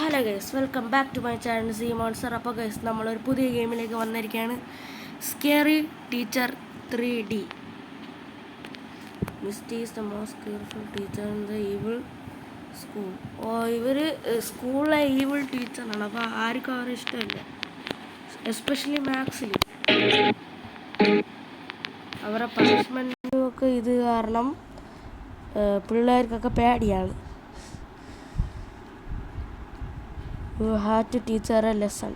Hello guys, welcome back to my channel Sea Monster. അപ്പോൾ guys, നമ്മളൊരു പുതിയ ഗെയിമിലേക്ക് വന്നിരിക്കുകയാണ്. Scary teacher 3D. Misty is the most careful teacher in the evil school. ഇവർ സ്കൂളിലെ evil ടീച്ചറാണ്. അപ്പോൾ ആർക്കും അവരെ ഇഷ്ടമില്ല, എസ്പെഷ്യലി മാത്സിൽ. അവരുടെ പണിഷ്മെൻറ്റുമൊക്കെ ഇത് കാരണം പിള്ളേർക്കൊക്കെ പേടിയാണ്. You have to teach her a lesson.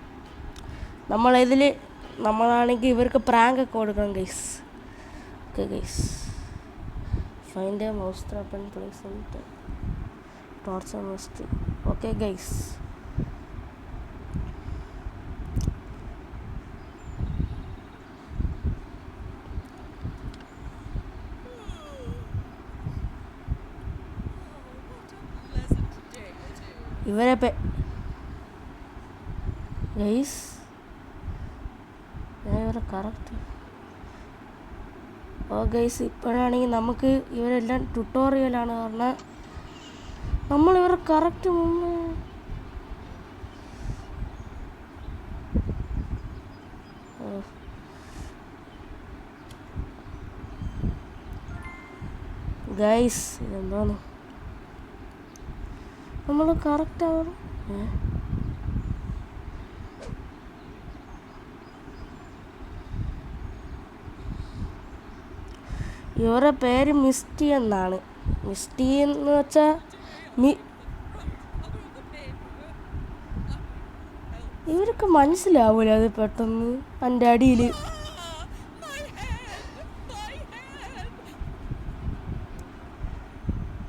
നമ്മളാണെങ്കിൽ ഇവർക്ക് പ്രാങ്ക് ഒക്കെ കൊടുക്കണം guys. Okay guys, find a most open place torture must. Okay guys, ഇവരെ ഗൈസ് ഇവരെ കറക്റ്റ്. ഗൈസ്, ഇപ്പോഴാണെങ്കിൽ നമുക്ക് ഇവരെല്ലാം ട്യൂട്ടോറിയലാണ്. കാരണം നമ്മളിവരെ കറക്റ്റ് മുമ്പ് ഗൈസ് ഇതെന്താണ് നമ്മൾ കറക്റ്റ് ആവണം. ഇവരുടെ പേര് മിസ്റ്റി എന്നാണ്. മിസ്റ്റി എന്ന് വെച്ചാൽ ഇവർക്ക് മനസ്സിലാവൂല അത് പെട്ടെന്ന്. എൻ്റെ അടിയിൽ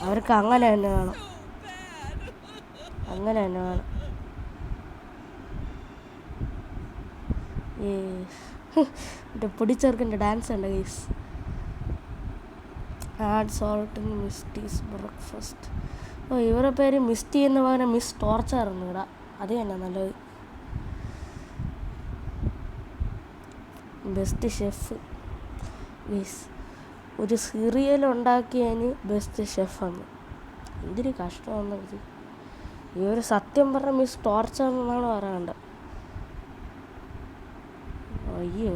അവർക്ക് അങ്ങനെ തന്നെ വേണം, അങ്ങനെ തന്നെ വേണം. എൻ്റെ പൊടിച്ചേർക്കിൻ്റെ ഡാൻസ് ഉണ്ട് guys. Add salt in Misty's breakfast. ഇവരുടെ പേര് മിസ്റ്റി എന്ന് പറഞ്ഞാൽ മിസ് ടോർച്ചർ എന്ന് ഇടാം. അത് തന്നെ നല്ലത്. Best chef guys. ഒരു സീരിയൽ ഉണ്ടാക്കിയതിന് ബെസ്റ്റ് ഷെഫാണ്. എന്തൊരു കഷ്ടമാണ് ഇത്. ഇവർ സത്യം പറഞ്ഞ മിസ് ടോർച്ചർ എന്നാണ് പറയേണ്ടത്. അയ്യോ.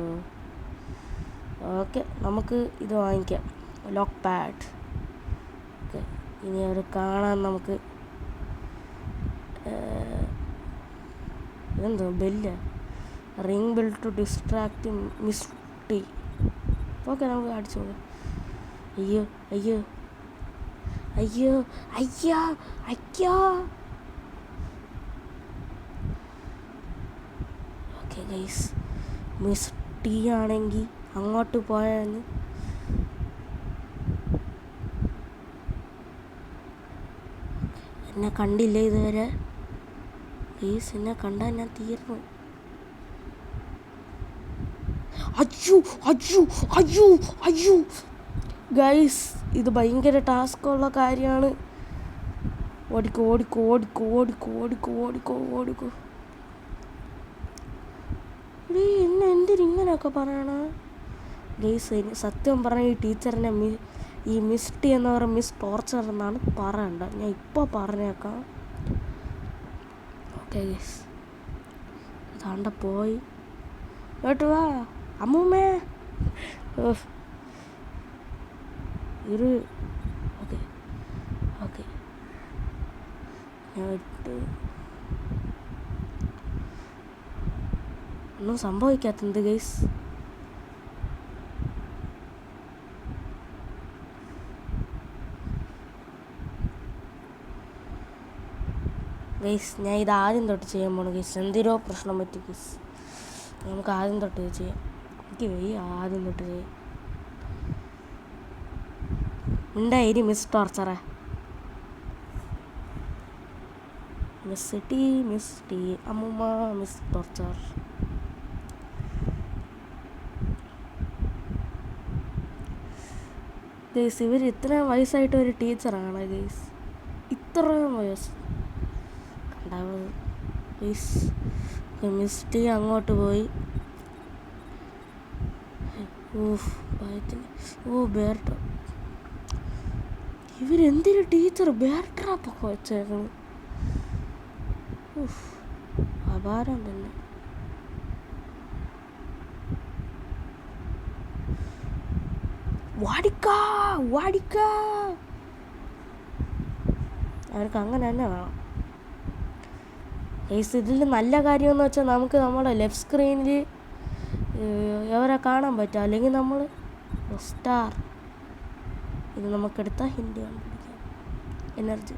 ഓക്കെ, നമുക്ക് ഇത് വാങ്ങിക്കാം, ലോക്ക് പാഡ്. ഓക്കെ, ഇനി അവർ കാണാൻ നമുക്ക് എന്തോ ബെല്ല, ring bell to distract Misty. Okay, നമുക്ക് അടിച്ചു നോക്കാം. അയ്യോ അയ്യോ അയ്യോ അയ്യോ അയ്യോ. ഓക്കെ ഗൈസ്, മിസ്റ്റി ആണെങ്കിൽ അങ്ങോട്ട് പോയാൽ എന്നെ കണ്ടില്ല ഇതുവരെ. പ്ലീസ്, എന്നെ കണ്ടാൽ ഞാൻ തീർന്നു. അയ്യോ അയ്യോ അയ്യോ അയ്യോ ഗൈസ്, ഇത് ഭയങ്കര ടാസ്ക്കുള്ള കാര്യമാണ്. ഓടിക്കോ ഓടിക്കോ ഓടിക്കോ ഓടിക്കോ ഓടിക്കോ ഓടിക്കോ ഓടിക്കോ. എന്നെ എന്തിനിങ്ങനെയൊക്കെ പറയണ ഗൈസ്? സത്യം പറഞ്ഞ ഈ ടീച്ചറിനെ ഈ മിസ്റ്റി എന്ന് പറയുന്ന മിസ് ടോർച്ചർ എന്നാണ് പറയണ്ടത്. ഞാൻ ഇപ്പോൾ പറഞ്ഞേക്കാം. ഓക്കെ ഗൈസ്, താണ്ട പോയി. കേട്ടു വാ അമ്മൂമ്മേ. ഒരു ഓക്കെ ഓക്കെ, ഞാൻ ഒന്നും സംഭവിക്കാത്തത് ഗൈസ്. ഗൈസ്, ഞാൻ ഇത് ആദ്യം തൊട്ട് ചെയ്യാൻ പോണു ഗൈസ്. എന്തിനോ പ്രശ്നം പറ്റി ഗൈസ്. നമുക്ക് ആദ്യം തൊട്ട് ചെയ്യാം. എനിക്ക് വയ്യ, ആദ്യം തൊട്ട് ചെയ്യാം. ഉണ്ടായി മിസ് ടോർച്ചറെ. മിസ്റ്റി അമ്മൂമ്മ മിസ് ടോർച്ചർ. ഗൈസ്, ഇവർ ഇത്രയും വയസ്സായിട്ട് ഒരു ടീച്ചറാണ് ഗൈസ്. ഇത്രയും വയസ്സ് ഉണ്ടാവുന്നത് ഗൈസ്. മിസ്റ്റി അങ്ങോട്ട് പോയി. Bear trap. ഇവരെന്തൊരു ടീച്ചർ ബെയർ ട്രാപ്പൊക്കെ വെച്ചേക്കണം. അപാരം തന്നെ. അവർക്ക് അങ്ങനെ തന്നെ വേണം. ഇതിൽ നല്ല കാര്യമെന്ന് വെച്ചാൽ നമുക്ക് നമ്മുടെ ലെഫ്റ്റ് സ്ക്രീനിൽ അവരെ കാണാൻ പറ്റും. അല്ലെങ്കിൽ നമ്മൾ സ്റ്റാർ ഇത് നമുക്കെടുത്താൽ ഹിന്ദി കണ്ടുപിടിക്കാം. എനർജി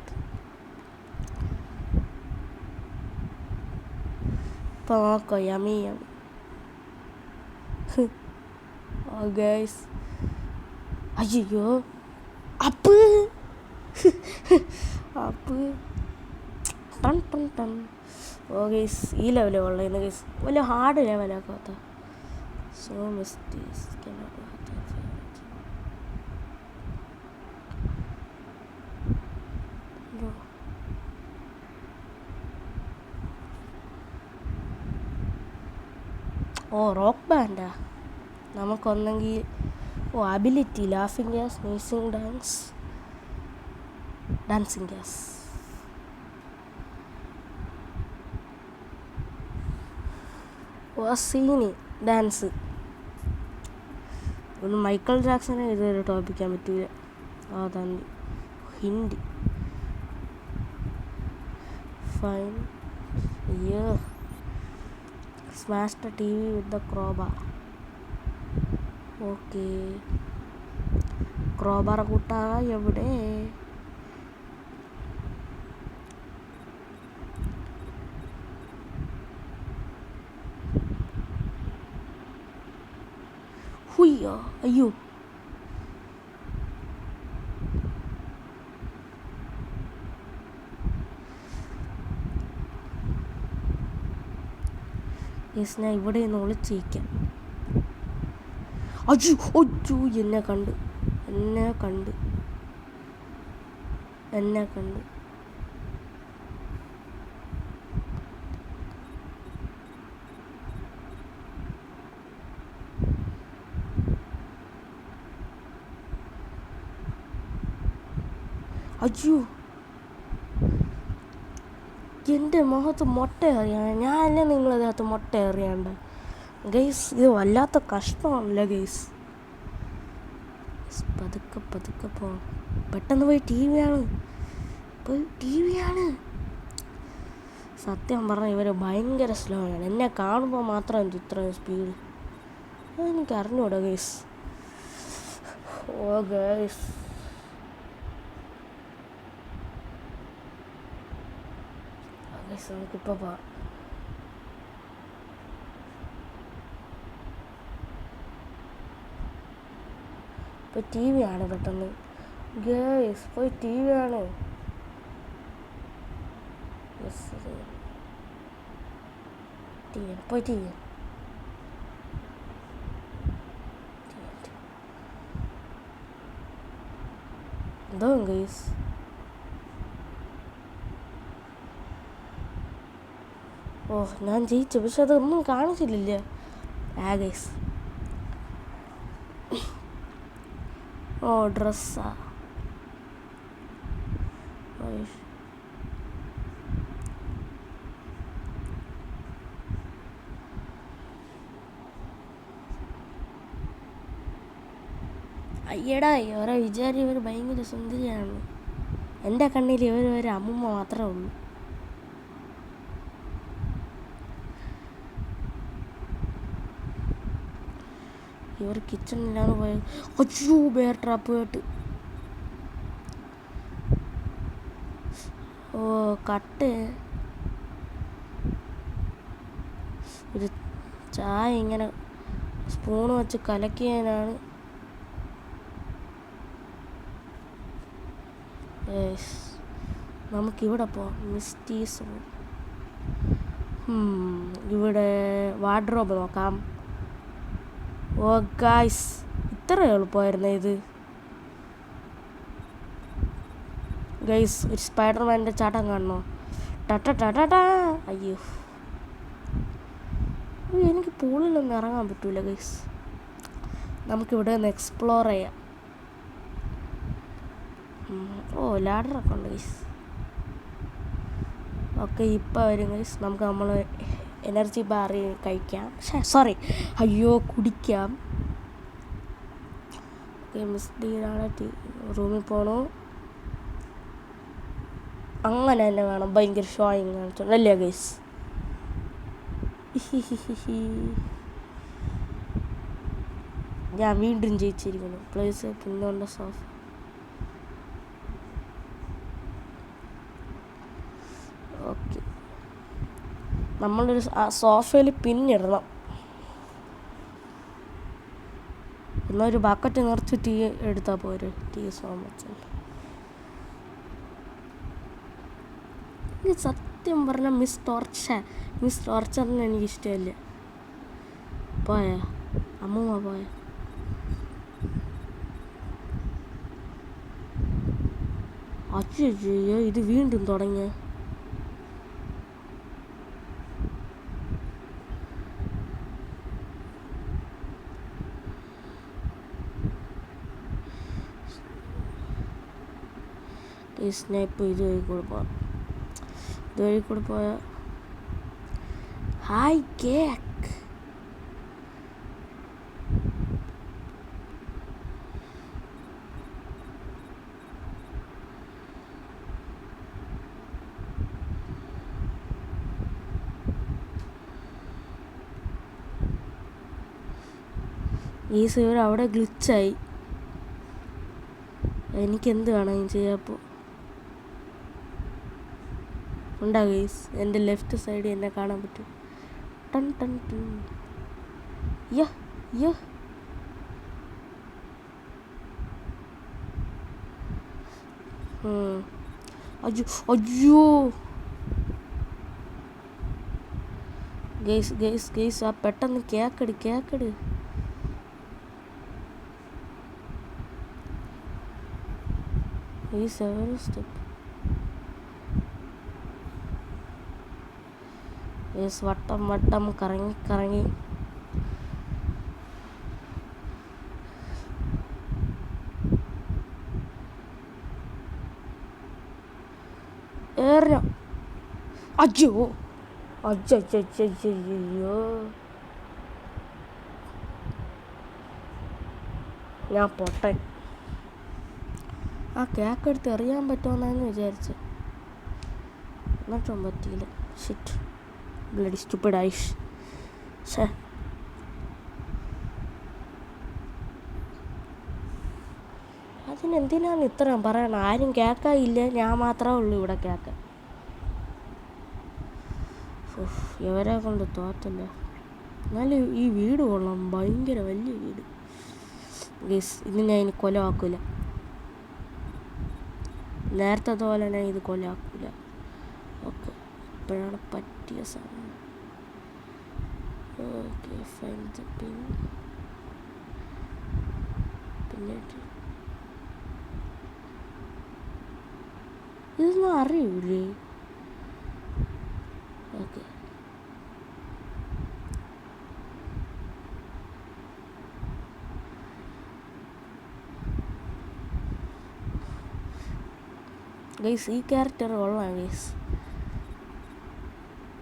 ഇപ്പോൾ നോക്കോ യമി ഗൈസ്. അയ്യോ അപ്പ് ടൺ ടൺ ടൺ. ഗൈസ് ഈ ലെവല് കൊള്ളായിരുന്നു ഗൈസ്. വലിയ ഹാർഡ് ലെവലാക്കാത്ത. സോ മിസ്റ്റേക്സ് റോക്ക് ബാൻഡാ. നമുക്കൊന്നെങ്കിൽ ability laughing gas, music dance, dancing gas. സീനി ഡാൻസ്. ഒന്ന് മൈക്കിൾ ജാക്സനെ ഇതുവരെ ടോപ്പിക്കാൻ പറ്റൂല. അതാണ് ഹിന്ദി. ഫൈൻ. അയ്യോ smash the TV with the crowbar. Okay crowbar കൂട്ടാ എവിടെ? ഹുയ്യോ അയ്യോ ഞാൻ ഇവിടെ നിന്ന് ഒളിച്ചിരിക്കാം. അയ്യോ ഒച്ചു എന്നെ കണ്ട്. അയ്യോ എൻ്റെ മുഖത്ത് മുട്ട എറിയാണ്. ഞാനല്ലേ നിങ്ങളതിനകത്ത് മുട്ട എറിയാണ്ട് ഗൈസ്. ഇത് വല്ലാത്ത കഷ്ടമാണല്ലേ ഗൈസ്. പതുക്കെ പോകണം. പെട്ടെന്ന് പോയി ടി വിയാണ്. സത്യം പറഞ്ഞാൽ ഇവർ ഭയങ്കര സ്ലോ ആണ്. എന്നെ കാണുമ്പോൾ മാത്രം എന്ത് ഇത്രയും സ്പീഡ് അതെനിക്ക് അറിഞ്ഞൂടാ ഗൈസ്. ഗൈസ് നമുക്കിപ്പോൾ പോവാം. ഇപ്പോൾ ടി വി ആണ് പെട്ടെന്ന് ഗൈസ്. പോയി ടി വി ആണ്. പോയി ടി വി എന്തോ ഗൈസ്. ഞാൻ ജയിച്ചു, പക്ഷെ അതൊന്നും കാണിച്ചില്ല. ഗൈസ് ഡ്രസ്സാ. അയ്യടാ ഇവരെ വിചാരം ഇവർ ഭയങ്കര സുന്ദരിയാണ്. എൻ്റെ കണ്ണിൽ ഇവർ ഒരു അമ്മൂമ്മ മാത്രമേ ഉള്ളൂ. ഇവർ കിച്ചണിലാണ് പോയത്. അയ്യോ ബെയർ ട്രാപ്പ് കേട്ട്. കട്ട് ഒരു ചായ ഇങ്ങനെ സ്പൂണ് വെച്ച് കലക്കിയതിനാണ്. നമുക്കിവിടെ പോവാം. മിസ്റ്റീസ് ഇവിടെ വാർഡ്രോബ് നോക്കാം. ഗായ്സ് ഇത്ര എളുപ്പമായിരുന്നേ ഇത്. ഗൈസ് ഒരു സ്പൈഡർമാൻ്റെ ചാട്ടം കാണണോ? ടട്ടാ. അയ്യോ എനിക്ക് പൂളിലൊന്നും ഇറങ്ങാൻ പറ്റൂല ഗൈസ്. നമുക്കിവിടെ ഒന്ന് എക്സ്പ്ലോർ ചെയ്യാം. ലാഡറൊക്കെ ഉണ്ട് ഗൈസ്. ഓക്കെ ഇപ്പോൾ വരും ഗൈസ്. നമുക്ക് നമ്മൾ എനർജി ബാർ കഴിക്കാം. സോറി, അയ്യോ കുടിക്കാം. ഓക്കെ മിസ്ഡിയിലാണ് റൂമിൽ പോകണു. അങ്ങനെ തന്നെ വേണം. ഭയങ്കര ഷോയിങ് കാണിച്ചോണ്ടല്ലേ ഗൈസ്. ഞാൻ വീണ്ടും ജയിച്ചിരിക്കുന്നു. പ്ലേസ് പിന്നുണ്ട് സോഫ. ഓക്കെ, നമ്മളൊരു സോഫയിൽ പിന്നിടണം. എന്നൊരു ബക്കറ്റ് നിറച്ച് ടീ എടുത്താൽ പോരെ. ടീ സോമച്ച് സത്യം പറഞ്ഞാൽ മിസ് ടോർച്ചറിന് എനിക്കിഷ്ടമല്ല. പോയാ അമ്മൂമ്മ പോയ. അയ്യോ ഇത് വീണ്ടും തുടങ്ങിയ. സ്നൈപ്പ് ഇതുവഴി കൂടെ പോയ. Hi cake. ഈ സൈഡ് അവിടെ ഗ്ലിച്ചായി. എനിക്കെന്ത് വേണമെങ്കിലും ചെയ്യാപ്പോൾ ഉണ്ടാ ഗൈസ്. എൻ്റെ ലെഫ്റ്റ് സൈഡ് എന്നെ കാണാൻ പറ്റും. ടൺ ടൺ ടൺ. യ്യോ അയ്യോ ഗൈസ് ആ പെട്ടെന്ന് കേക്കട്. ഈ സെവൻ സ്റ്റെപ്പ് വട്ടം കറങ്ങി ഏറിഞ്ഞോ. അയ്യോ ഞാൻ പൊട്ടൻ. ആ കേക്ക് എടുത്ത് എറിയാൻ പറ്റുമെന്നാന്ന് വിചാരിച്ചു, എന്നിട്ടും പറ്റിയില്ല. ഷിറ്റ്, ബ്ലഡി സ്റ്റുപ്പിഡ് ഐഷ്. അതിനെന്തിനാണ് ഇത്രയും പറയണം? ആരും കേൾക്കാനില്ല, ഞാൻ മാത്രമേ ഉള്ളൂ ഇവിടെ കേൾക്കാൻ. ഇവരെ കൊണ്ട് തോറ്റല്ല. എന്നാലും ഈ വീട് കൊള്ളാം, ഭയങ്കര വലിയ വീട്. ഇത് ഞാൻ ഇനി കൊലമാക്കൂല. നേരത്തെ പോലെ ഞാൻ ഇത് കൊലമാക്കൂല. ഓക്കെ, ഇപ്പോഴാണ് പറ്റിയ സമയം. Okay fine. പിന്നീട് ഇതൊന്നും അറിയൂലേ? ഓക്കെ, ഗൈസ് ഈ ക്യാരക്ടർ കൊള്ളാം ഗൈസ്.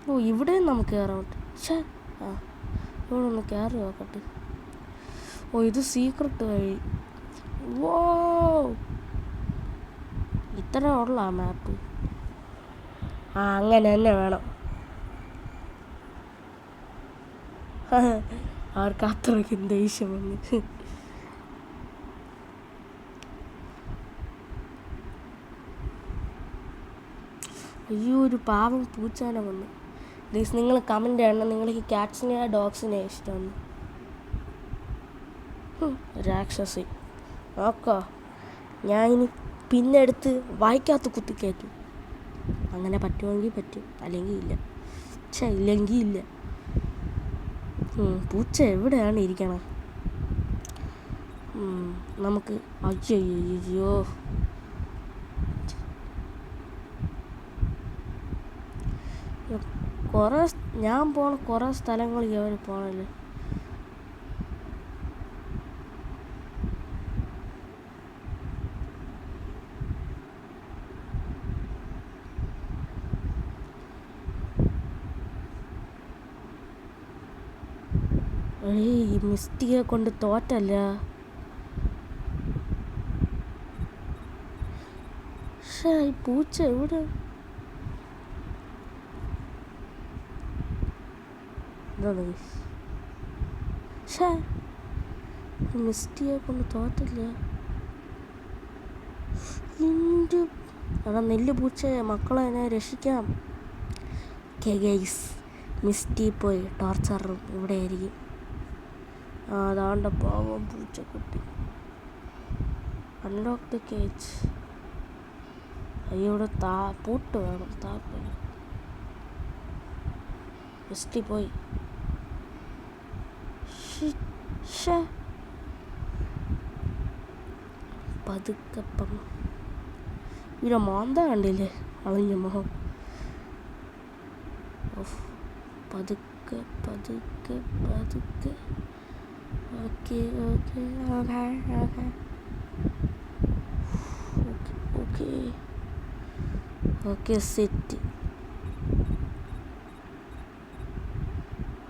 ഓ ഇവിടെയും നമുക്ക് കയറാൻ പറ്റും. ഇവിടെ ഒന്ന് കയറി നോക്കട്ടെ. ഓ ഇത് സീക്രട്ട് വഴി. വോ ഇത്ര ഉള്ള ആ മാപ്പ്. അങ്ങനെ തന്നെ വേണം. അവർക്ക് അത്രയ്ക്കും ദേഷ്യം വന്ന്. അയ്യോ ഒരു പാവം പൂച്ചാനെ വന്നു. പ്ലീസ് നിങ്ങൾ കമൻറ്റ് ചെയ്യണം, നിങ്ങൾക്ക് ക്യാറ്റ്സിനെയോ ഡോഗ്സിനെയോ ഇഷ്ടമാണ്. രാക്ഷസി നോക്കോ, ഞാൻ ഇനി പിന്നെടുത്ത് വായിക്കാത്ത കുത്തിക്കയറ്റും. അങ്ങനെ പറ്റുമെങ്കിൽ പറ്റും, അല്ലെങ്കിൽ ഇല്ല. ഇല്ലെങ്കിൽ ഇല്ല. പൂച്ച എവിടെയാണ് ഇരിക്കണം? നമുക്ക് അയ്യോ ഞാൻ പോണ കുറേ സ്ഥലങ്ങളിൽ അവർ പോണല്ലേ. ഈ മിസ്റ്റിയെ കൊണ്ട് തോറ്റല്ല. പക്ഷേ ഈ പൂച്ച എവിടെ? പക്ഷേ മിസ്റ്റിയെ കൊണ്ട് തോറ്റില്ല. അതാ നെല്ല് പൂച്ച മക്കളെ എന്നെ രക്ഷിക്കാം. ഗൈസ്, മിസ്റ്റി പോയി ടോർച്ചർ റൂം ഇവിടെ ആയിരിക്കും. അതാണ്ട പാവം പൂച്ചക്കുട്ടി. Unlock the cage. അയ്യോടെ പൂട്ട് വേണം, താക്കോല്. മിസ്റ്റി പോയി. പതുക്കപ്പം ഇവരെ മോന്ത കണ്ടില്ലേ, അളിഞ്ഞ മുഖം. പതുക്കെ പതുക്കെ പതുക്കെ. Okay okay okay okay okay okay set.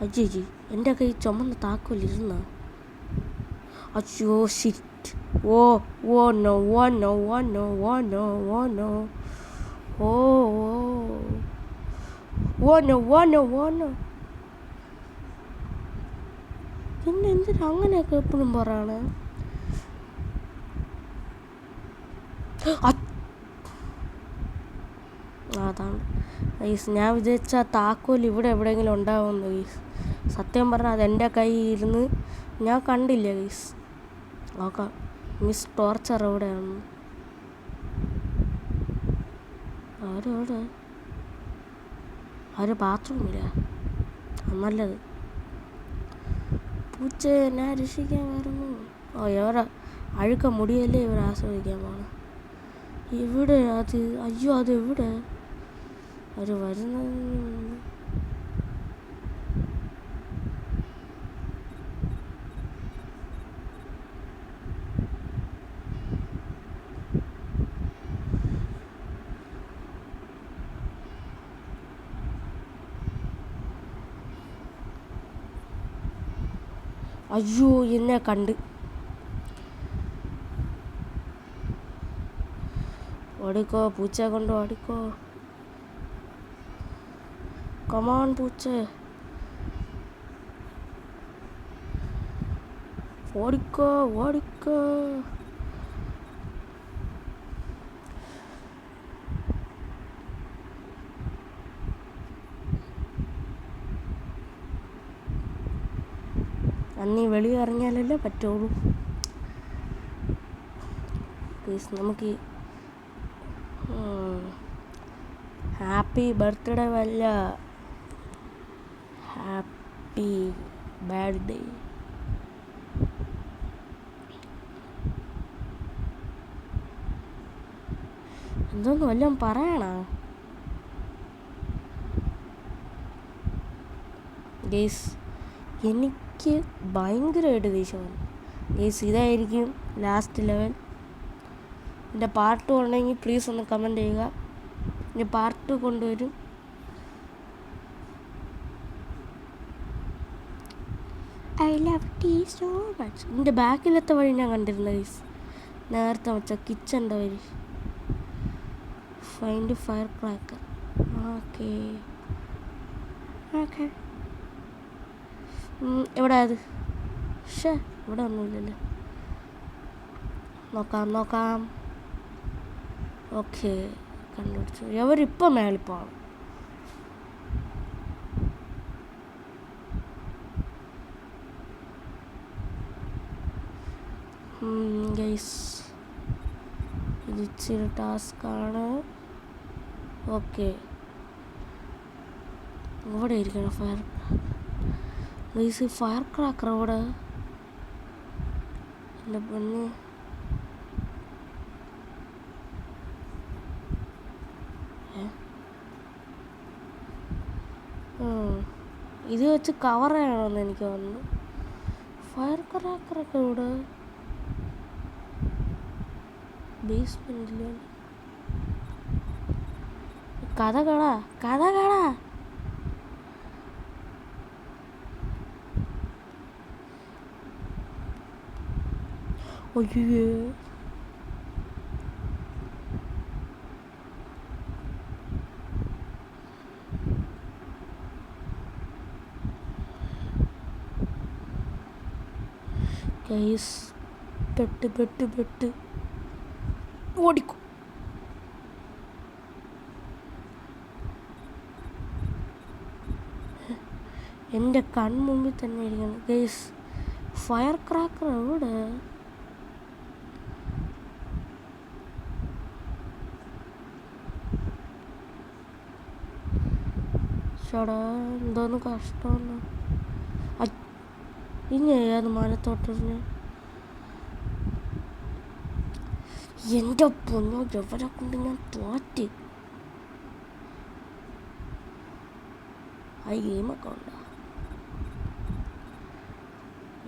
അജ്ജി, എൻ്റെ കൈ ചുമന്ന താക്കോലിരുന്ന. അയ്യോ shit. Oh oh no oh no oh no oh no oh no oh oh no oh no oh no. പിന്നെ എന്തിനാ അങ്ങനെയൊക്കെ എപ്പോഴും പറയാണ്? അതാണ് ഗൈസ്, ഞാൻ വിചാരിച്ച താക്കോൽ ഇവിടെ എവിടെയെങ്കിലും ഉണ്ടാവുമെന്ന് ഗൈസ്. സത്യം പറഞ്ഞാൽ അതെൻ്റെ കയ്യിൽ ഇരുന്ന് ഞാൻ കണ്ടില്ല ഗൈസ്. നോക്കാം മിസ് ടോർച്ചർ എവിടെയാണ്. ആരോടെ? ആര് ബാത്റൂമില്ല? നല്ലത്. പൂച്ചയെ ഞാൻ രക്ഷിക്കാൻ വരുന്നു. എവരെ അഴുക്ക മുടിയല്ലേ ഇവർ ആസ്വദിക്കാൻ പോണം. എവിടെ അത്? അയ്യോ അതെവിടെ? അവർ വരുന്നത്. അയ്യോ എന്നെ കണ്ട്. ഓടിക്കോ പൂച്ച കൊണ്ട് ഓടിക്കോ. കമാൺ പൂച്ച, ഓടിക്കോ ഓടിക്കോ. അന്നീ വെളിയിൽ ഇറങ്ങിയാലല്ലേ പറ്റുള്ളൂ. പ്ലീസ് നമുക്ക് ഹാപ്പി ബർത്ത്ഡേ വല്ല ഹാപ്പി ബർത്ത്ഡേ. എന്തോന്ന് വല്ലതും പറയണ ഗേസ്? എനിക്ക് ഭയങ്കരമായിട്ട് ദേഷ്യമാണ് ഗേസ്. ഇതായിരിക്കും ലാസ്റ്റ് ലെവൽ. എൻ്റെ പാർട്ട് ഉണ്ടെങ്കിൽ പ്ലീസ് ഒന്ന് കമൻറ്റ് ചെയ്യുക. ഇനി പാർട്ട് കൊണ്ടുവരും. I love tea so much. എൻ്റെ ബാക്കിലത്തെ വഴി ഞാൻ കണ്ടിരുന്ന ഗൈസ്, നേരത്തെ വെച്ച കിച്ചൻ്റെ വഴി. Find fire cracker. Okay okay. എവിടെ അത്? ഷേ ഇവിടെ ഒന്നുമില്ലല്ലോ. നോക്കാം നോക്കാം. ഓക്കെ കണ്ടുപിടിച്ചു. അവരിപ്പോൾ മേളിപ്പോണം. ഗൈസ് ഇത് ഇച്ചിരി ടാസ്ക്കാണ്. ഓക്കെ ഇവിടെ ഇരിക്കണം ഫയർ. ഗൈസ് ഫയർ ക്രാക്കർ അവിടെ. എൻ്റെ പൊന്ന്, ഇത് വെച്ച് കവർ ചെയ്യണമെന്ന് എനിക്ക് തോന്നുന്നു. ഫയർ ക്രാക്കറൊക്കെ ഇവിടെ ബേസ്മെൻറ്റിൽ. കഥ അയ്യോ ഗൈസ് പെട്ട് ഓടിക്കും. എൻ്റെ കൺമുമ്പിൽ തന്നെ ഇരിക്കണം ഗൈസ്. ഫയർ ക്രാക്കർ എവിടെ? ചേടാ എന്തോന്ന് കഷ്ടമാണ്. ഇനി ഏത് മരത്തോട്ടിന് എൻ്റെ പൊന്നോ എവരെ കൊണ്ട് ഞാൻ തോറ്റ്. ആ ഗെയിമൊക്കെ ഉണ്ടോ?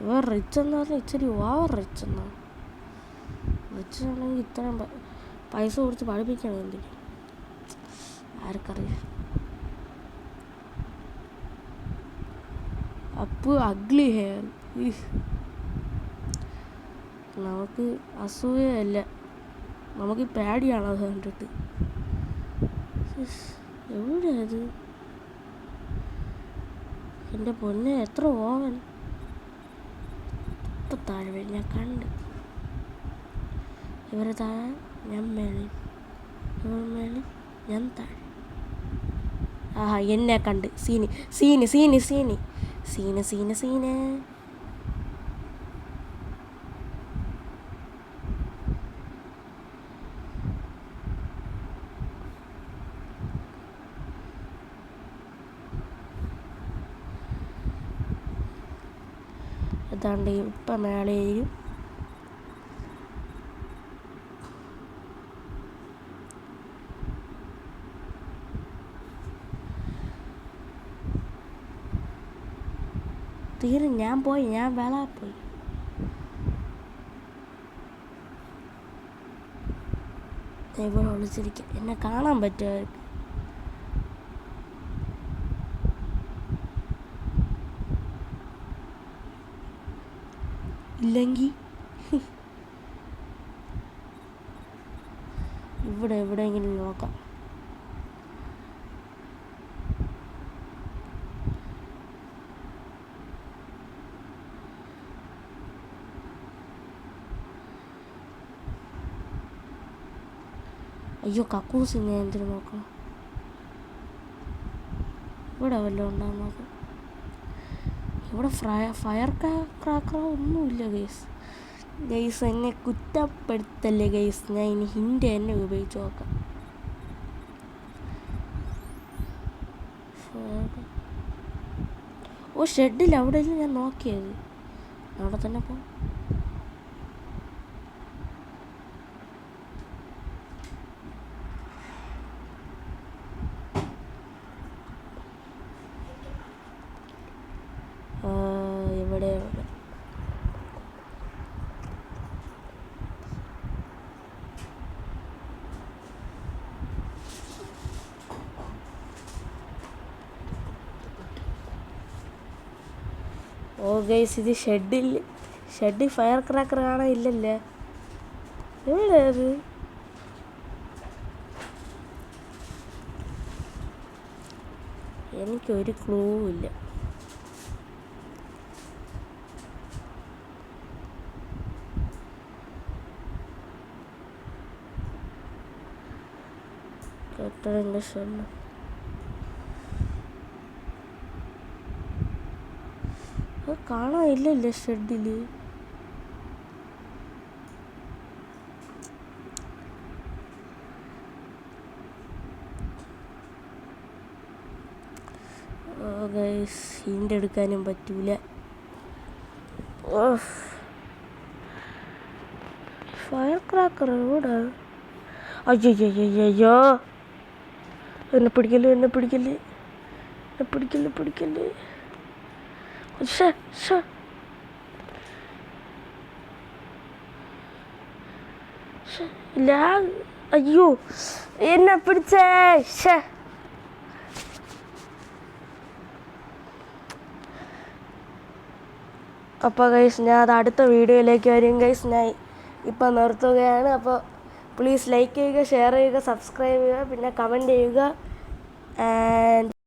ഇവർ റിച്ച് എന്ന് പറഞ്ഞാൽ ഇച്ചിരി ഓവർ റിച്ച് എന്നാണ്. റിച്ച് ആണെങ്കിൽ ഇത്രയും പൈസ കൊടുത്ത് പഠിപ്പിക്കണം എന്തിന്? ആർക്കറിയാം. അപ്പോൾ അഗ്ലി ഹെയർ. നമുക്ക് അസൂയല്ല, നമുക്ക് പേടിയാണ് അത് കണ്ടിട്ട്. എവിടെയത് എൻ്റെ പൊന്നെ? എത്ര ഓവൻ ഇപ്പം താഴെ ഞാൻ കണ്ട്. ഇവരെ താഴെ ഞാൻ മേളിൽ, ഇവർ മേളിൽ ഞാൻ താഴെ. ആഹാ എന്നെ കണ്ട്. Scene scene scene scene scene scene scene. ഏതാണ്ട് ഇപ്പം മേളയും തീരെ. ഞാൻ പോയി, ഞാൻ വേള പോയി. ഇവിടെ ഒളിച്ചിരിക്കും, എന്നെ കാണാൻ പറ്റുമായിരിക്കും. ഇല്ലെങ്കിൽ ഇവിടെ എവിടെയെങ്കിലും നോക്കാം. അയ്യോ കക്കൂസ് ഞാൻ എന്തിനു നോക്കണം? ഇവിടെ വല്ലതും ഉണ്ടാകും നോക്കാം. ഇവിടെ ഫയർ ക്രാക്കറോ ഒന്നുമില്ല ഗൈസ്. ഗൈസ് എന്നെ കുറ്റപ്പെടുത്തല്ലേ ഗൈസ്. ഞാൻ ഇനി ഹിൻ്റ് തന്നെ ഉപയോഗിച്ച് നോക്കാം. ഓ ഷെഡിൽ അവിടെ ഞാൻ നോക്കിയത്. അവിടെ തന്നെ പോ. ഇവിടെ ഓ ഗൈസ് ഇത് ഷെഡിൽ ഫയർ ക്രാക്കർ കാണാൻ ഇല്ലല്ലേ? എവിടെ അത്? എനിക്കൊരു ക്ലൂ ഇല്ല. കെട്ടറിൻ്റെ ഷെഡ് അത് കാണാനില്ലല്ലേ ഷെഡിൽ? ഗൈസ് ഹിൻ്റ് എടുക്കാനും പറ്റൂല. ഫയർ ക്രാക്കർ എവിടെ? അയ്യോ എന്നെ പിടിക്കല് അയ്യോ എന്നെ പിടിച്ചേ. അപ്പോൾ ഗൈസ് ഞാൻ അത് അടുത്ത വീഡിയോയിലേക്ക് വരും ഗൈസ്. ഞാൻ ഇപ്പം നിർത്തുകയാണ്. അപ്പോൾ പ്ലീസ് ലൈക്ക് ചെയ്യുക, ഷെയർ ചെയ്യുക, സബ്സ്ക്രൈബ് ചെയ്യുക, പിന്നെ കമൻറ്റ് ചെയ്യുക. ആൻഡ്